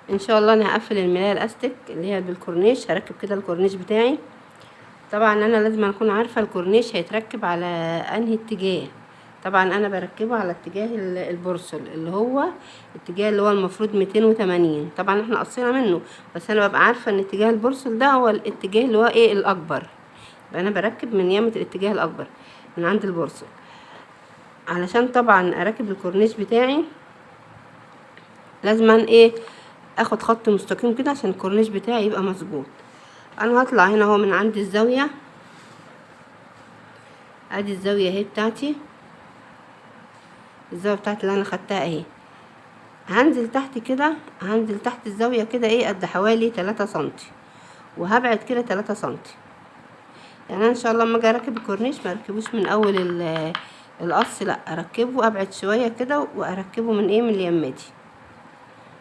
ان شاء الله انا هقفل الملاية الاستك اللي هي بالكورنيش، هركب كده الكورنيش بتاعي. طبعا انا لازم اكون عارفة الكورنيش هيتركب على انهي اتجاه. طبعا انا بركبه على اتجاه البورصل اللي هو الاتجاه اللي هو المفروض 280. طبعا احنا قصينا منه، بس انا ببقى عارفة ان اتجاه البورصل ده هو الاتجاه اللي هو ايه الاكبر. انا بركب من يمة الاتجاه الاكبر من عند البورصل، علشان طبعا اركب الكورنيش بتاعي لازما ايه اخد خط مستقيم كده عشان الكورنيش بتاعي يبقى مظبوط. انا هطلع هنا اهو من عند الزاوية، ادي الزاوية اهي بتاعتي، الزاوية بتاعتي اللي انا خدتها اهي. هنزل تحت كده، هنزل تحت الزاوية كده ايه قد حوالي 3 سنتي، وهبعد كده 3 سنتي. يعني انا ان شاء الله اما اجي اركب الكورنيش ما اركبوش من اول القص، لا اركبه ابعد شوية كده واركبه من ايه من اليمة دي.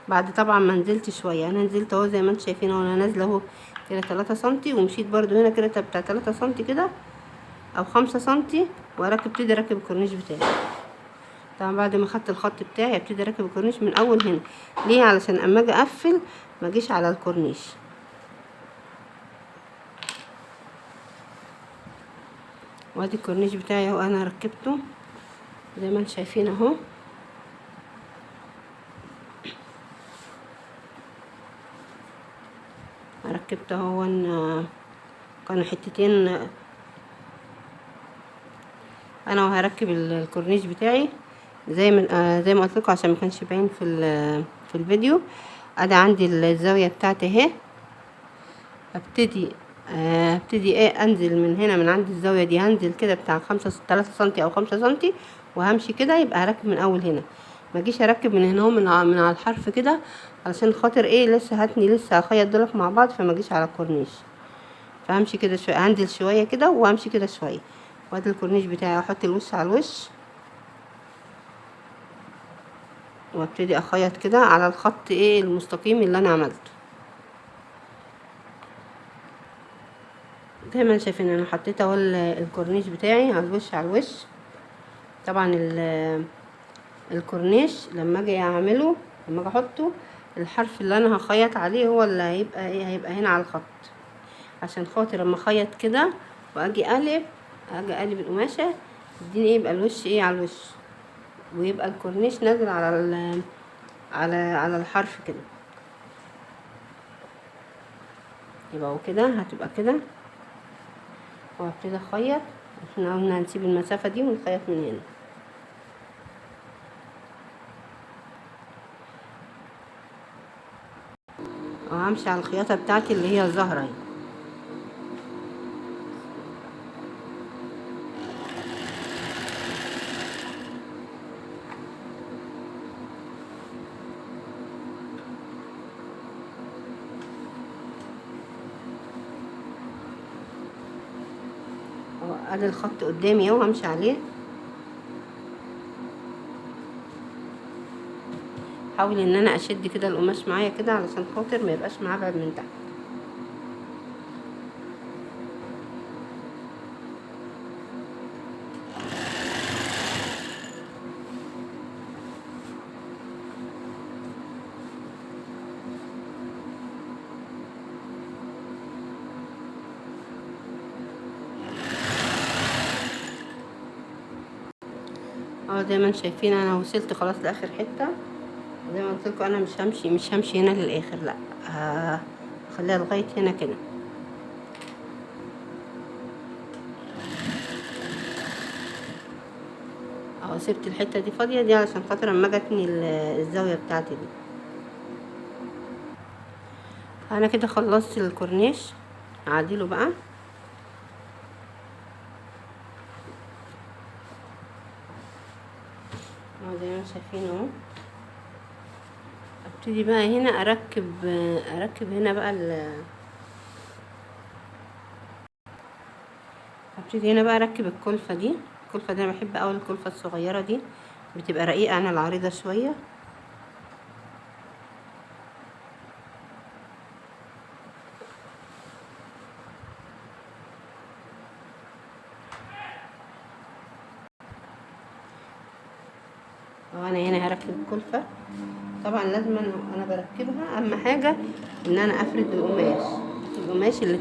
بعد طبعا ما نزلت شوية، انا نزلت اهو زي ما انتم شايفين اهو، انا نازلة اهو كده 3 سنتي، ومشيت برضو هنا كده بتاع 3 سنتي كده او 5 سنتي، ابتدي اركب الكورنيش بتاعي. طبعا بعد ما خدت الخط بتاعي ابتدي اركب الكورنيش من اول هنا. ليه؟ علشان اما اجي اقفل ما اجيش على الكورنيش. وادي الكورنيش بتاعي اهو انا ركبته زي ما انتم شايفين اهو. ركبته اهو، كانوا حتتين انا وهركب الكورنيش بتاعي زي ما قلت لكم عشان ما كانش باين في الفيديو. ادي عندي الزاويه بتاعتي اهي. هبتدي ايه انزل من هنا من عند الزاويه دي، هنزل كده بتاع 3 سنتي او 5 سنتي، وهمشي كده يبقى هركب من اول هنا. ما اجيش اركب من هنا من على الحرف كده، علشان خاطر ايه لسه هخيط دولك مع بعض، فما اجيش على الكورنيش. فهمشي كده شويه، هنزل شويه كده وامشي كده شويه. وادي الكورنيش بتاعي، احط الوش على الوش وابتدي اخيط كده على الخط ايه المستقيم اللي انا عملته. زي ما انتم شايفين انا حطيت اهو الكورنيش بتاعي على الوش على الوش. طبعا الكورنيش لما اجي اعمله، لما اجي احطه، الحرف اللي انا هخيط عليه هو اللي هيبقى ايه هيبقى هنا على الخط، عشان خاطر لما اخيط كده واجي اقلب القماشه يديني ايه يبقى الوش ايه على الوش، ويبقى الكورنيش نازل على الحرف كده. يبقى كده هتبقى كده. وهبتدي اخيط، احنا قلنا هنسيب المسافه دي ونخيط من هنا. وهمشي على الخياطه بتاعتي اللي هي الزهره اهي. ادي الخط قدامي اهو همشي عليه. حاول ان انا اشد كده القماش معايا كده علشان خاطر ما يبقاش معبع من تحت. اه زي ما انتم شايفين انا وصلت خلاص لاخر حته. زي ما قلت لكم انا مش همشي هنا للاخر، لا هخليها لغايه هنا كده. اهو سبت الحته دي فاضيه دي علشان خاطر اما اجي اتني الزاويه بتاعتي دي. انا كده خلصت الكورنيش، هعدله بقى. اهو زي ما انتم شايفين اهو. ابتدي بقى هنا اركب هنا بقى ابتدي هنا بقى اركب الكلفه دي. الكلفه دي انا بحب اوي الكلفه الصغيره دي، بتبقى رقيقه عن العريضه شويه. وانا هنا هركب الكلفه طبعا لازم انا بركبها، اهم حاجه ان انا افرد القماش اللي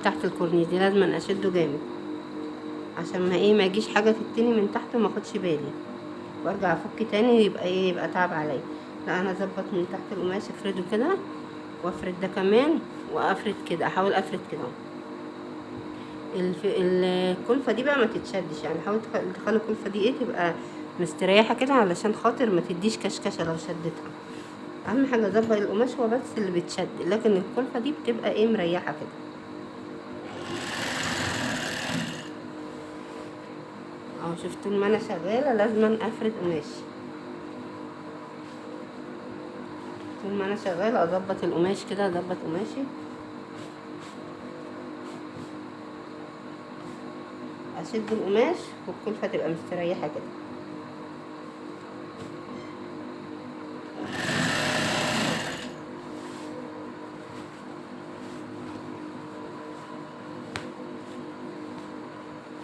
تحت الكورنيش دي، لازم اشده جامد عشان ما يجيش حاجه تتني من تحت وما اخدش بالي وارجع افك تاني، يبقى تعب عليا. لا، انا اظبط من تحت القماش، افرده كده وافرد ده كمان وافرد كده، احاول افرد كده. الكلفه دي بقى ما تتشدش، يعني حاول تخلي الكلفه دي تبقى مستريحه كده علشان خاطر ما تديش كشكشه لو شدتها. اهم حاجه اظبط القماش هو بس اللي بتشد، لكن الكلفه دي بتبقى مريحه كده. اهو شفت، طول ما انا شغاله لازم افرد قماشي، طول ما انا شغاله اظبط القماش كده، اظبط قماشي، اشد القماش والكلفه تبقى مستريحه كده.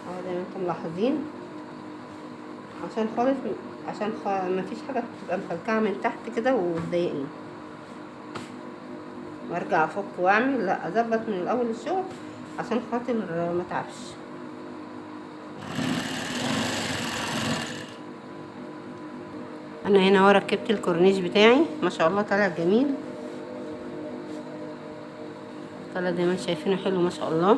اهو زي ما انتم ملاحظين، عشان ما فيش حاجه تبقى مفلكعه من تحت كده وتضايقني وارجع افك واعمل. لا، اظبط من الاول الشغل عشان خاطر ما تعبش. انا هنا ركبت الكورنيش بتاعي، ما شاء الله طالع جميل، طالع زي ما انتم شايفينه حلو ما شاء الله.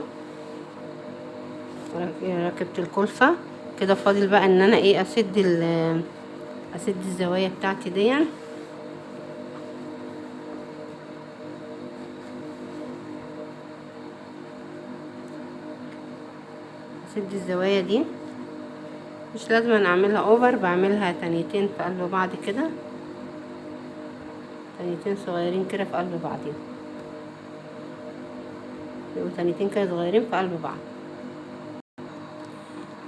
ركبت الكلفه كده، فاضل بقى ان انا اسد الزوايا بتاعتي دي. اسد الزوايا دي مش لازم أنا اعملها اوفر، بعملها تانيتين في قلب بعض كده، تانيتين صغيرين كده في قلب بعضين، يبقوا تانيتين كده صغيرين في قلب بعض.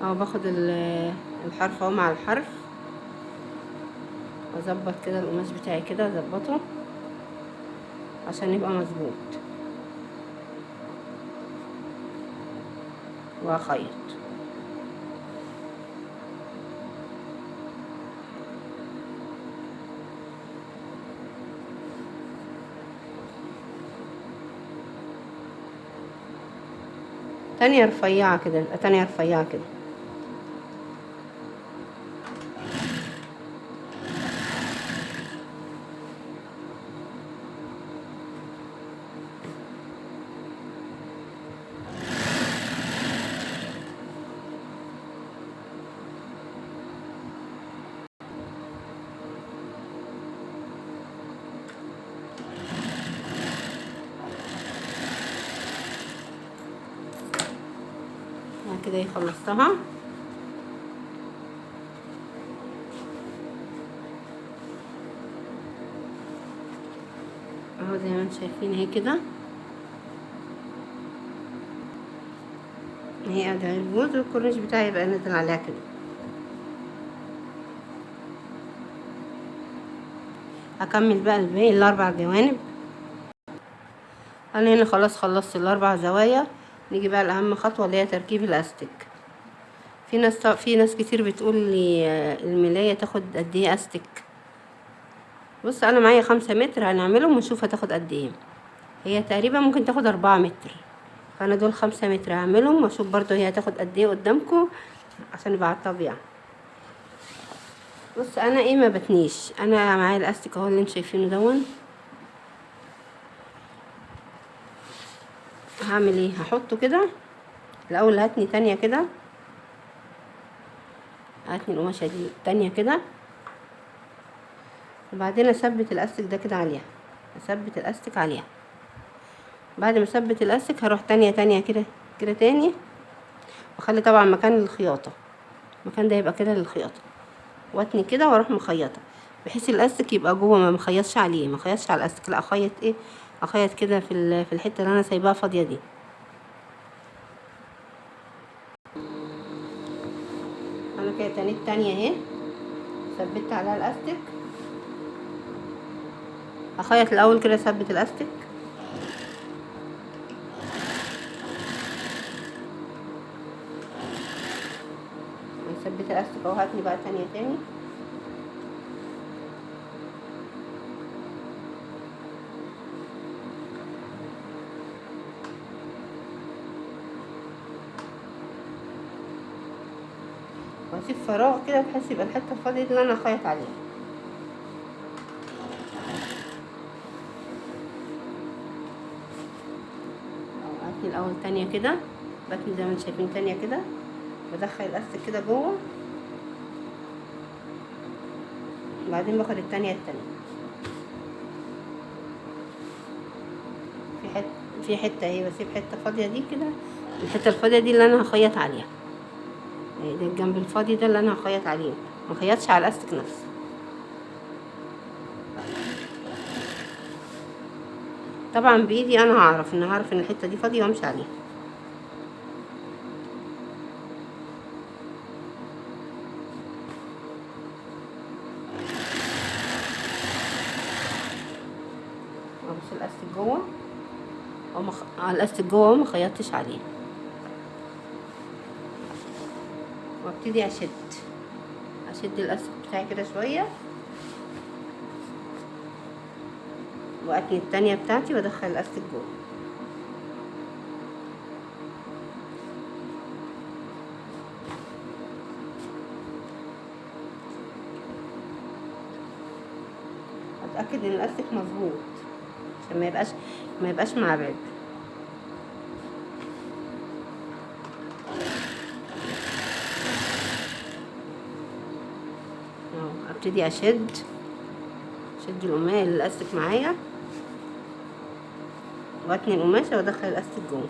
اهو باخد الحرف اهو مع الحرف، واظبط كده القماش بتاعي كده، اظبطه عشان يبقى مظبوط، واخيط. تانية رفيعة كده، تانية رفيعة كده. كده خلصتها. اهو زي ما انتم شايفين اهي كده، اهي ادي البوز، والكورنيش بتاعي يبقى نازل عليها كده. هكمل بقى الباقي الاربع جوانب. انا هنا خلاص خلصت الاربع زوايا. نيجي بقى لاهم خطوه اللي هي تركيب الاستك. في ناس كتير بتقول لي الملايه تاخد قد ايه استك. بص، انا معايا 5 متر هنعملهم ونشوف هتاخد قد ايه. هي تقريبا ممكن تاخد 4 متر، فانا دول 5 متر هعملهم واشوف برضو هي هتاخد قد ايه قدامكم عشان يبقى على الطبيعه. بص، انا ما بتنيش، انا معايا الاستك اهو اللي انتوا شايفينه دون. هعمل ايه؟ هحطه كده الاول. هاتني تانية كده، هاتني القماشه دي تانية كده، وبعدين اثبت الاستك ده كده عليها، اثبت الاستك عليها. بعد ما اثبت الاستك هروح تانية كده كده تاني، واخلي طبعا مكان الخياطه، المكان ده يبقى كده للخياطه، واتني كده واروح مخيطه بحيث الاستك يبقى جوه، ما مخيطش عليه، ما خيطش على الاستك، لا اخيط كده في الحته اللي انا سايباها فاضيه دي. انا كده تانيت تانية اهي، ثبت عليها الاستك. اخيط الاول كده، اثبت الاستك، اثبت الاستك اهو. هاتني بقى تانية تاني، واسيب فراغ كده بحيث يبقى الحته الفاضيه دي اللي انا هخيط عليها. بقتني الاول تانية كده، بقتني زي ما انتم شايفين تانية كده، بدخل الاستك كده جوه، وبعدين باخد التانية في حته اهي، بسيب حته فاضيه دي كده، الحته الفاضيه دي اللي انا هخيط عليها، ده الجنب الفاضي ده اللي انا هخيط عليه، ما خيطش على الاستك نفسه. طبعا بايدي انا هعرف ان الحته دي فاضيه وامشي عليها. ابص الاستك جوه الاستك جوه وما خيطتش عليه، وابتدي اشد الاستك بتاعي كده شويه، واتني التانية بتاعتي وادخل الاستك جوه. اتاكد ان الاستك مظبوط عشان ما يبقاش معرج. ابتدي اشد القماشه الاستك معايا، واتني القماشه وادخل الاستك جوه،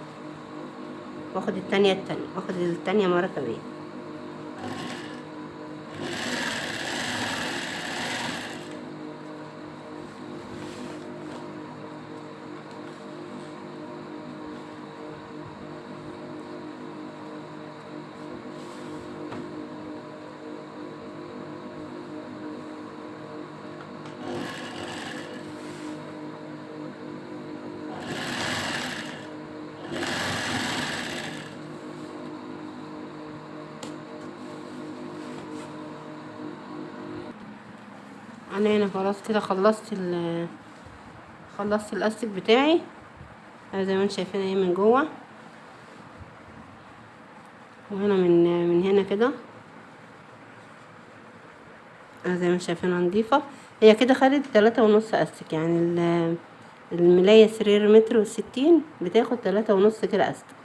واخد التانية مره كمان. انا هنا خلاص كده خلصت الاستك بتاعي، زي ما انتم شايفين اهي من جوه، وهنا من هنا كده زي ما انتم شايفينها نضيفه. هي كده خدت 3.5 استك، يعني الملاية سرير 1.60 متر بتاخد 3.5 كده استك.